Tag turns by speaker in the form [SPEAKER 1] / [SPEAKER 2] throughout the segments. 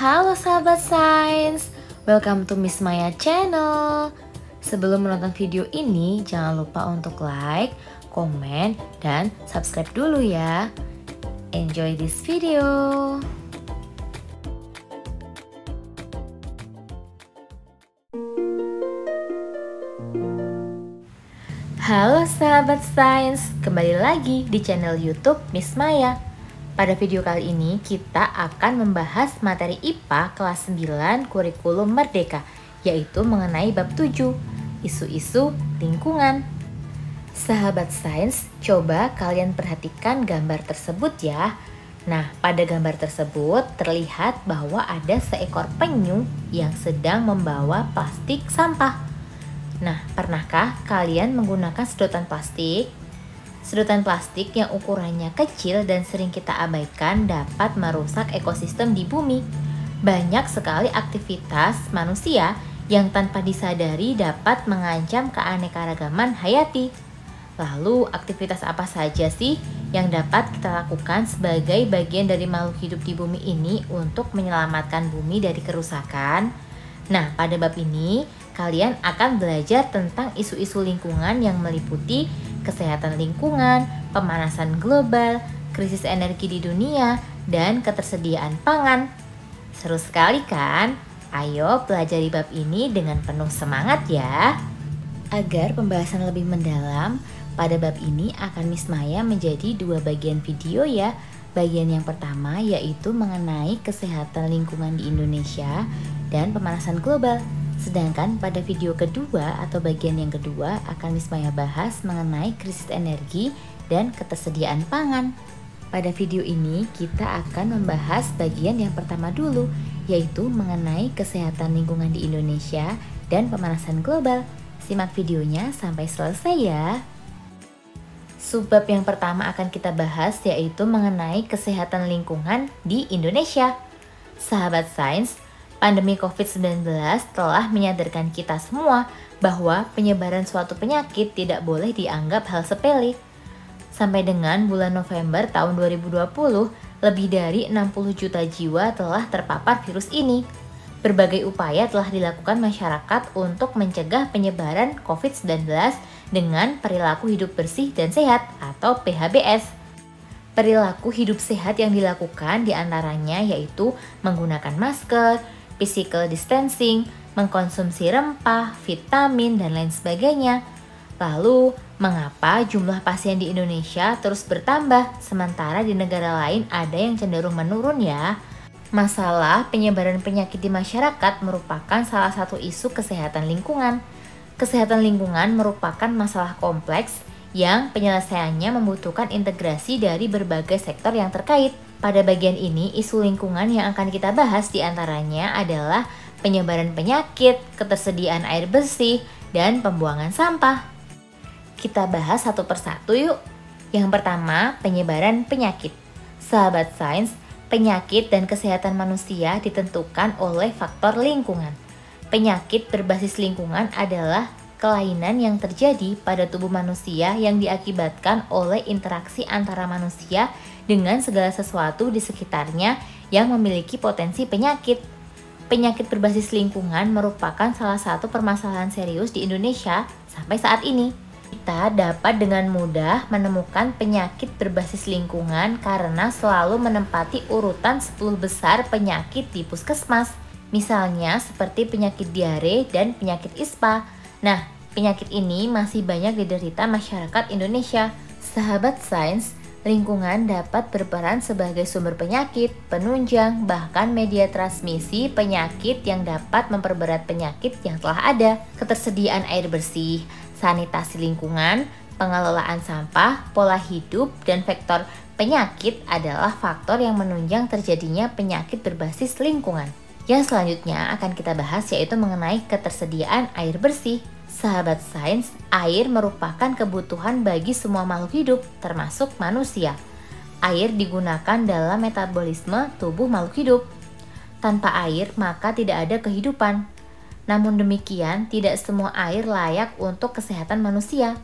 [SPEAKER 1] Halo sahabat sains, welcome to Miss Maya channel. Sebelum menonton video ini, jangan lupa untuk like, komen, dan subscribe dulu ya. Enjoy this video. Halo sahabat sains, kembali lagi di channel YouTube Miss Maya. Pada video kali ini kita akan membahas materi IPA kelas 9 kurikulum merdeka, yaitu mengenai bab 7, isu-isu lingkungan. Sahabat sains, coba kalian perhatikan gambar tersebut ya. Nah, pada gambar tersebut terlihat bahwa ada seekor penyu yang sedang membawa plastik sampah. Nah, pernahkah kalian menggunakan sedotan plastik? Sedotan plastik yang ukurannya kecil dan sering kita abaikan dapat merusak ekosistem di bumi. Banyak sekali aktivitas manusia yang tanpa disadari dapat mengancam keanekaragaman hayati. Lalu, aktivitas apa saja sih yang dapat kita lakukan sebagai bagian dari makhluk hidup di bumi ini untuk menyelamatkan bumi dari kerusakan? Nah, pada bab ini, kalian akan belajar tentang isu-isu lingkungan yang meliputi kesehatan lingkungan, pemanasan global, krisis energi di dunia, dan ketersediaan pangan. Seru sekali kan? Ayo pelajari bab ini dengan penuh semangat ya. Agar pembahasan lebih mendalam, pada bab ini akan Miss Maya menjadi dua bagian video ya. Bagian yang pertama yaitu mengenai kesehatan lingkungan di Indonesia dan pemanasan global. Sedangkan pada video kedua atau bagian yang kedua akan Miss Maya bahas mengenai krisis energi dan ketersediaan pangan. Pada video ini kita akan membahas bagian yang pertama dulu, yaitu mengenai kesehatan lingkungan di Indonesia dan pemanasan global. Simak videonya sampai selesai ya. Subbab yang pertama akan kita bahas yaitu mengenai kesehatan lingkungan di Indonesia. Sahabat sains, pandemi COVID-19 telah menyadarkan kita semua bahwa penyebaran suatu penyakit tidak boleh dianggap hal sepele. Sampai dengan bulan November tahun 2020, lebih dari 60 juta jiwa telah terpapar virus ini. Berbagai upaya telah dilakukan masyarakat untuk mencegah penyebaran COVID-19 dengan perilaku hidup bersih dan sehat atau PHBS. Perilaku hidup sehat yang dilakukan diantaranya yaitu menggunakan masker, physical distancing, mengkonsumsi rempah, vitamin, dan lain sebagainya. Lalu, mengapa jumlah pasien di Indonesia terus bertambah sementara di negara lain ada yang cenderung menurun ya? Masalah penyebaran penyakit di masyarakat merupakan salah satu isu kesehatan lingkungan. Kesehatan lingkungan merupakan masalah kompleks yang penyelesaiannya membutuhkan integrasi dari berbagai sektor yang terkait. Pada bagian ini, isu lingkungan yang akan kita bahas diantaranya adalah penyebaran penyakit, ketersediaan air bersih, dan pembuangan sampah. Kita bahas satu persatu yuk. Yang pertama, penyebaran penyakit. Sahabat sains, penyakit dan kesehatan manusia ditentukan oleh faktor lingkungan. Penyakit berbasis lingkungan adalah kelainan yang terjadi pada tubuh manusia yang diakibatkan oleh interaksi antara manusia dengan segala sesuatu di sekitarnya yang memiliki potensi penyakit. Penyakit berbasis lingkungan merupakan salah satu permasalahan serius di Indonesia sampai saat ini. Kita dapat dengan mudah menemukan penyakit berbasis lingkungan karena selalu menempati urutan 10 besar penyakit di puskesmas. Misalnya seperti penyakit diare dan penyakit ISPA. Nah, penyakit ini masih banyak diderita masyarakat Indonesia. Sahabat sains, lingkungan dapat berperan sebagai sumber penyakit, penunjang, bahkan media transmisi penyakit yang dapat memperberat penyakit yang telah ada. Ketersediaan air bersih, sanitasi lingkungan, pengelolaan sampah, pola hidup, dan vektor penyakit adalah faktor yang menunjang terjadinya penyakit berbasis lingkungan. Yang selanjutnya akan kita bahas yaitu mengenai ketersediaan air bersih. Sahabat sains, air merupakan kebutuhan bagi semua makhluk hidup, termasuk manusia. Air digunakan dalam metabolisme tubuh makhluk hidup. Tanpa air, maka tidak ada kehidupan. Namun demikian, tidak semua air layak untuk kesehatan manusia.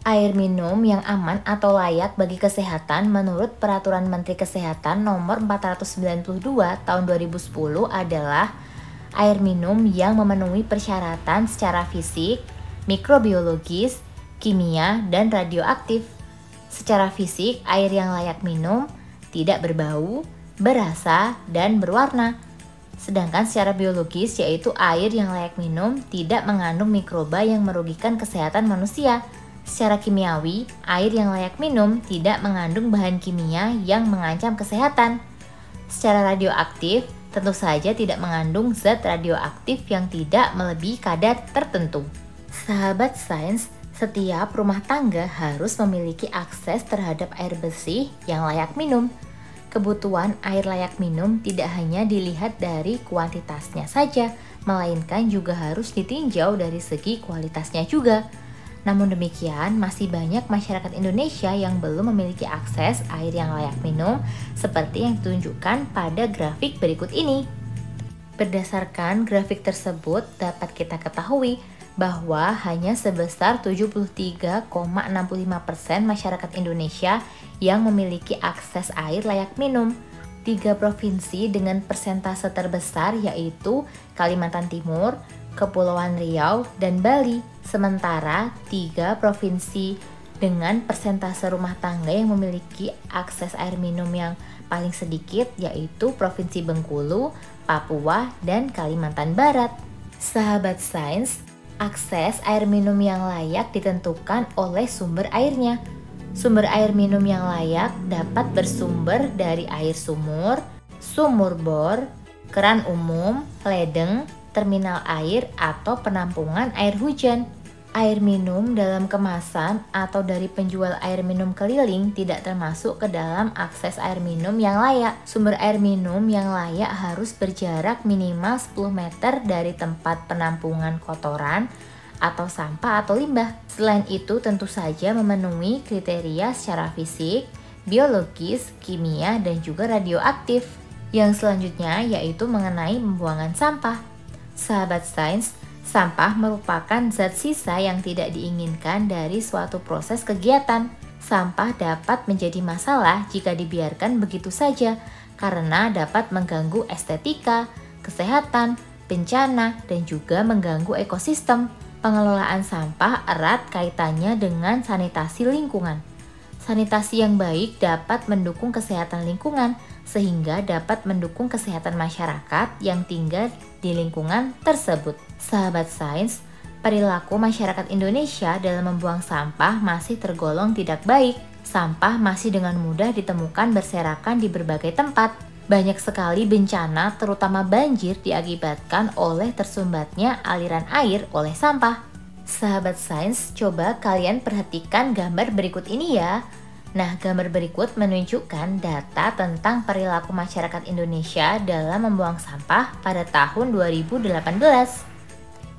[SPEAKER 1] Air minum yang aman atau layak bagi kesehatan menurut Peraturan Menteri Kesehatan Nomor 492 Tahun 2010 adalah air minum yang memenuhi persyaratan secara fisik, mikrobiologis, kimia, dan radioaktif. Secara fisik, air yang layak minum tidak berbau, berasa, dan berwarna. Sedangkan secara biologis, yaitu air yang layak minum tidak mengandung mikroba yang merugikan kesehatan manusia. Secara kimiawi, air yang layak minum tidak mengandung bahan kimia yang mengancam kesehatan. Secara radioaktif, tentu saja tidak mengandung zat radioaktif yang tidak melebihi kadar tertentu. Sahabat sains, setiap rumah tangga harus memiliki akses terhadap air bersih yang layak minum. Kebutuhan air layak minum tidak hanya dilihat dari kuantitasnya saja, melainkan juga harus ditinjau dari segi kualitasnya juga. Namun demikian, masih banyak masyarakat Indonesia yang belum memiliki akses air yang layak minum seperti yang ditunjukkan pada grafik berikut ini. Berdasarkan grafik tersebut, dapat kita ketahui bahwa hanya sebesar 73,65% masyarakat Indonesia yang memiliki akses air layak minum. 3 provinsi dengan persentase terbesar yaitu Kalimantan Timur, Kepulauan Riau, dan Bali. Sementara 3 provinsi dengan persentase rumah tangga yang memiliki akses air minum yang paling sedikit yaitu Provinsi Bengkulu, Papua, dan Kalimantan Barat. Sahabat sains, akses air minum yang layak ditentukan oleh sumber airnya. Sumber air minum yang layak dapat bersumber dari air sumur, sumur bor, keran umum, ledeng, terminal air, atau penampungan air hujan. Air minum dalam kemasan atau dari penjual air minum keliling tidak termasuk ke dalam akses air minum yang layak. Sumber air minum yang layak harus berjarak minimal 10 meter dari tempat penampungan kotoran atau sampah atau limbah. Selain itu tentu saja memenuhi kriteria secara fisik, biologis, kimia, dan juga radioaktif. Yang selanjutnya yaitu mengenai pembuangan sampah. Sahabat sains, sampah merupakan zat sisa yang tidak diinginkan dari suatu proses kegiatan. Sampah dapat menjadi masalah jika dibiarkan begitu saja karena dapat mengganggu estetika, kesehatan, bencana, dan juga mengganggu ekosistem. Pengelolaan sampah erat kaitannya dengan sanitasi lingkungan. Sanitasi yang baik dapat mendukung kesehatan lingkungan sehingga dapat mendukung kesehatan masyarakat yang tinggal di lingkungan tersebut. Sahabat sains, perilaku masyarakat Indonesia dalam membuang sampah masih tergolong tidak baik. Sampah masih dengan mudah ditemukan berserakan di berbagai tempat. Banyak sekali bencana, terutama banjir, diakibatkan oleh tersumbatnya aliran air oleh sampah. Sahabat sains, coba kalian perhatikan gambar berikut ini ya. Nah, gambar berikut menunjukkan data tentang perilaku masyarakat Indonesia dalam membuang sampah pada tahun 2018.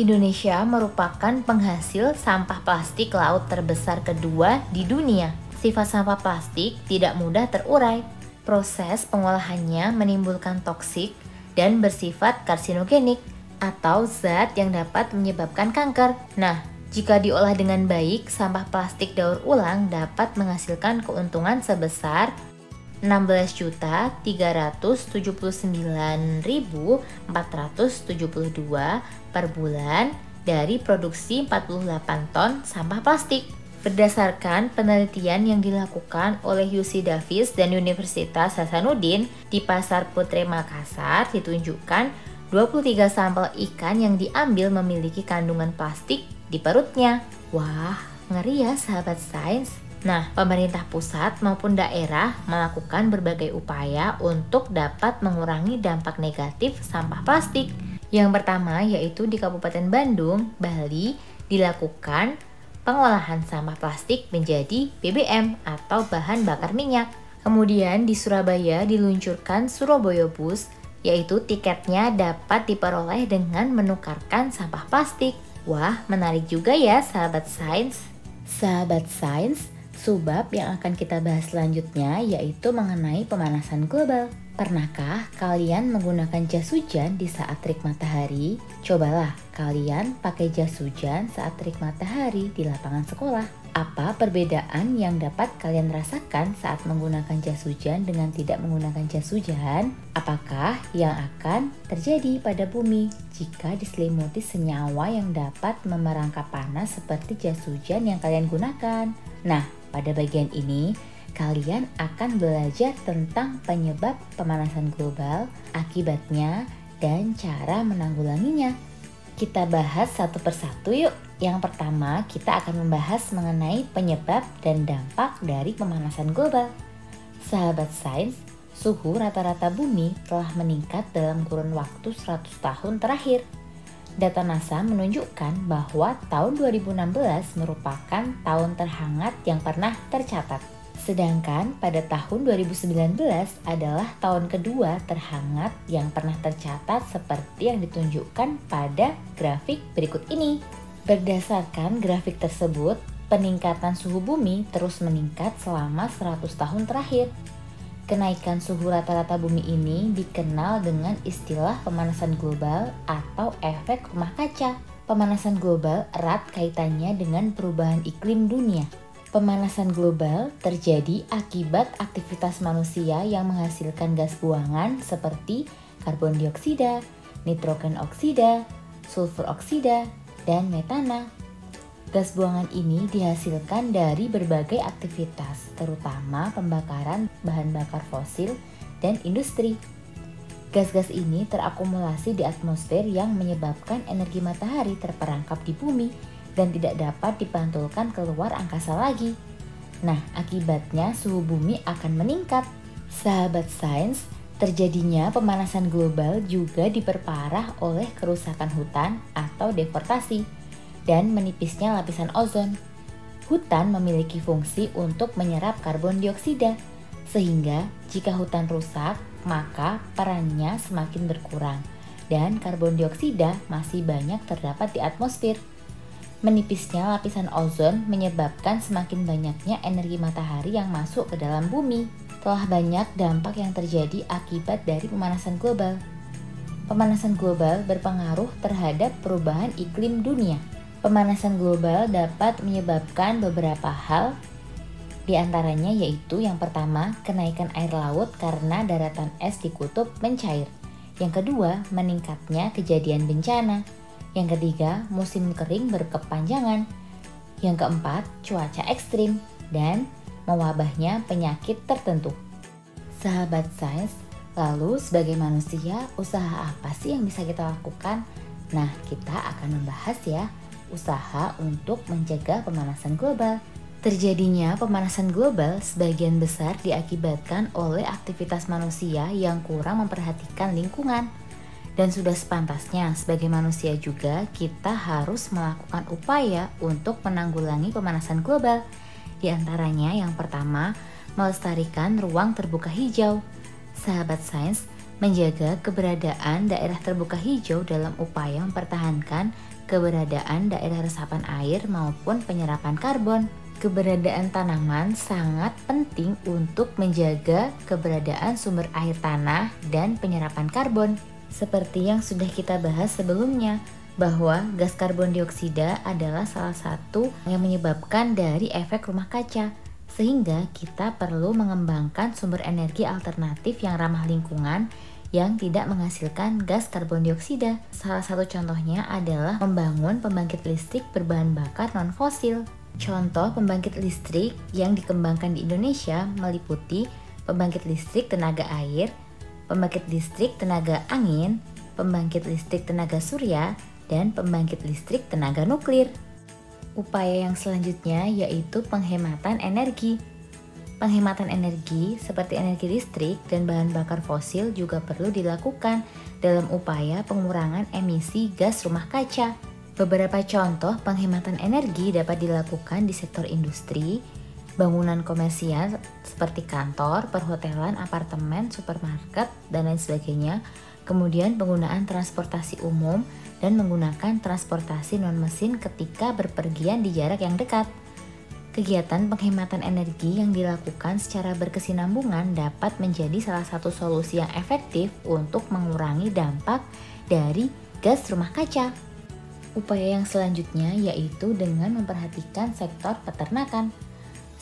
[SPEAKER 1] Indonesia merupakan penghasil sampah plastik laut terbesar kedua di dunia. Sifat sampah plastik tidak mudah terurai. Proses pengolahannya menimbulkan toksik dan bersifat karsinogenik atau zat yang dapat menyebabkan kanker. Nah, jika diolah dengan baik, sampah plastik daur ulang dapat menghasilkan keuntungan sebesar 16.379.472 per bulan dari produksi 48 ton sampah plastik. Berdasarkan penelitian yang dilakukan oleh UC Davis dan Universitas Hasanuddin di Pasar Putre Makassar, ditunjukkan 23 sampel ikan yang diambil memiliki kandungan plastik di perutnya. Wah, ngeri ya sahabat sains. Nah, pemerintah pusat maupun daerah melakukan berbagai upaya untuk dapat mengurangi dampak negatif sampah plastik. Yang pertama yaitu di Kabupaten Bandung, Bali, dilakukan pengolahan sampah plastik menjadi BBM atau bahan bakar minyak. Kemudian di Surabaya diluncurkan Surabaya Bus, yaitu tiketnya dapat diperoleh dengan menukarkan sampah plastik. Wah, menarik juga ya sahabat sains. Sahabat sains, subbab yang akan kita bahas selanjutnya yaitu mengenai pemanasan global. Pernahkah kalian menggunakan jas hujan di saat terik matahari? Cobalah kalian pakai jas hujan saat terik matahari di lapangan sekolah. Apa perbedaan yang dapat kalian rasakan saat menggunakan jas hujan dengan tidak menggunakan jas hujan? Apakah yang akan terjadi pada bumi jika diselimuti senyawa yang dapat memerangkap panas seperti jas hujan yang kalian gunakan? Nah, pada bagian ini kalian akan belajar tentang penyebab pemanasan global, akibatnya, dan cara menanggulanginya. Kita bahas satu persatu yuk. Yang pertama, kita akan membahas mengenai penyebab dan dampak dari pemanasan global. Sahabat sains, suhu rata-rata bumi telah meningkat dalam kurun waktu 100 tahun terakhir. Data NASA menunjukkan bahwa tahun 2016 merupakan tahun terhangat yang pernah tercatat. Sedangkan pada tahun 2019 adalah tahun kedua terhangat yang pernah tercatat seperti yang ditunjukkan pada grafik berikut ini. Berdasarkan grafik tersebut, peningkatan suhu bumi terus meningkat selama 100 tahun terakhir. Kenaikan suhu rata-rata bumi ini dikenal dengan istilah pemanasan global atau efek rumah kaca. Pemanasan global erat kaitannya dengan perubahan iklim dunia. Pemanasan global terjadi akibat aktivitas manusia yang menghasilkan gas buangan seperti karbon dioksida, nitrogen oksida, sulfur oksida, dan metana. Gas buangan ini dihasilkan dari berbagai aktivitas, terutama pembakaran bahan bakar fosil dan industri. Gas-gas ini terakumulasi di atmosfer yang menyebabkan energi matahari terperangkap di bumi dan tidak dapat dipantulkan keluar angkasa lagi. Nah, akibatnya suhu bumi akan meningkat. Sahabat sains, terjadinya pemanasan global juga diperparah oleh kerusakan hutan atau deforestasi dan menipisnya lapisan ozon. Hutan memiliki fungsi untuk menyerap karbon dioksida, sehingga jika hutan rusak, maka perannya semakin berkurang dan karbon dioksida masih banyak terdapat di atmosfer. Menipisnya lapisan ozon menyebabkan semakin banyaknya energi matahari yang masuk ke dalam bumi. Telah banyak dampak yang terjadi akibat dari pemanasan global. Pemanasan global berpengaruh terhadap perubahan iklim dunia. Pemanasan global dapat menyebabkan beberapa hal, di antaranya yaitu yang pertama, kenaikan air laut karena daratan es di kutub mencair. Yang kedua, meningkatnya kejadian bencana. Yang ketiga, musim kering berkepanjangan. Yang keempat, cuaca ekstrim dan mewabahnya penyakit tertentu. Sahabat sains, lalu sebagai manusia, usaha apa sih yang bisa kita lakukan? Nah, kita akan membahas ya, usaha untuk mencegah pemanasan global. Terjadinya pemanasan global sebagian besar diakibatkan oleh aktivitas manusia yang kurang memperhatikan lingkungan. Dan sudah sepantasnya sebagai manusia juga kita harus melakukan upaya untuk menanggulangi pemanasan global. Di antaranya yang pertama, melestarikan ruang terbuka hijau. Sahabat sains, menjaga keberadaan daerah terbuka hijau dalam upaya mempertahankan keberadaan daerah resapan air maupun penyerapan karbon. Keberadaan tanaman sangat penting untuk menjaga keberadaan sumber air tanah dan penyerapan karbon. Seperti yang sudah kita bahas sebelumnya, bahwa gas karbon dioksida adalah salah satu yang menyebabkan dari efek rumah kaca, sehingga kita perlu mengembangkan sumber energi alternatif yang ramah lingkungan yang tidak menghasilkan gas karbon dioksida. Salah satu contohnya adalah membangun pembangkit listrik berbahan bakar non-fosil. Contoh pembangkit listrik yang dikembangkan di Indonesia meliputi pembangkit listrik tenaga air, pembangkit listrik tenaga angin, pembangkit listrik tenaga surya, dan pembangkit listrik tenaga nuklir. Upaya yang selanjutnya yaitu penghematan energi. Penghematan energi seperti energi listrik dan bahan bakar fosil juga perlu dilakukan dalam upaya pengurangan emisi gas rumah kaca. Beberapa contoh penghematan energi dapat dilakukan di sektor industri, bangunan komersial seperti kantor, perhotelan, apartemen, supermarket, dan lain sebagainya. Kemudian penggunaan transportasi umum dan menggunakan transportasi non-mesin ketika berpergian di jarak yang dekat. Kegiatan penghematan energi yang dilakukan secara berkesinambungan dapat menjadi salah satu solusi yang efektif untuk mengurangi dampak dari gas rumah kaca. Upaya yang selanjutnya yaitu dengan memperhatikan sektor peternakan.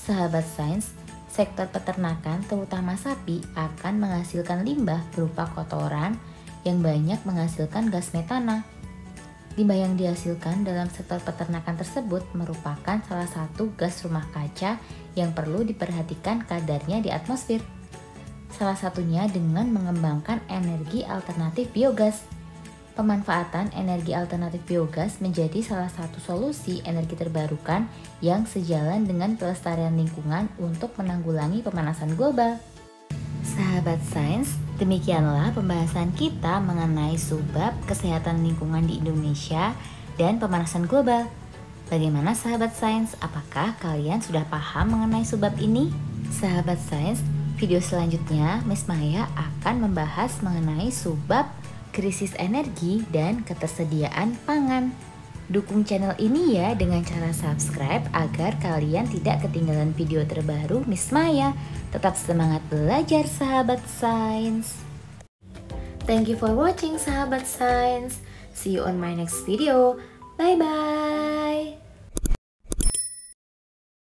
[SPEAKER 1] Sahabat sains, sektor peternakan terutama sapi akan menghasilkan limbah berupa kotoran yang banyak menghasilkan gas metana. Limbah yang dihasilkan dalam sektor peternakan tersebut merupakan salah satu gas rumah kaca yang perlu diperhatikan kadarnya di atmosfer. Salah satunya dengan mengembangkan energi alternatif biogas. Pemanfaatan energi alternatif biogas menjadi salah satu solusi energi terbarukan yang sejalan dengan pelestarian lingkungan untuk menanggulangi pemanasan global. Sahabat sains, demikianlah pembahasan kita mengenai subbab kesehatan lingkungan di Indonesia dan pemanasan global. Bagaimana sahabat sains? Apakah kalian sudah paham mengenai subbab ini? Sahabat sains, video selanjutnya Miss Maya akan membahas mengenai subbab krisis energi dan ketersediaan pangan. Dukung channel ini ya dengan cara subscribe agar kalian tidak ketinggalan video terbaru Miss Maya. Tetap semangat belajar sahabat sains. Thank you for watching sahabat sains. See you on my next video. Bye bye.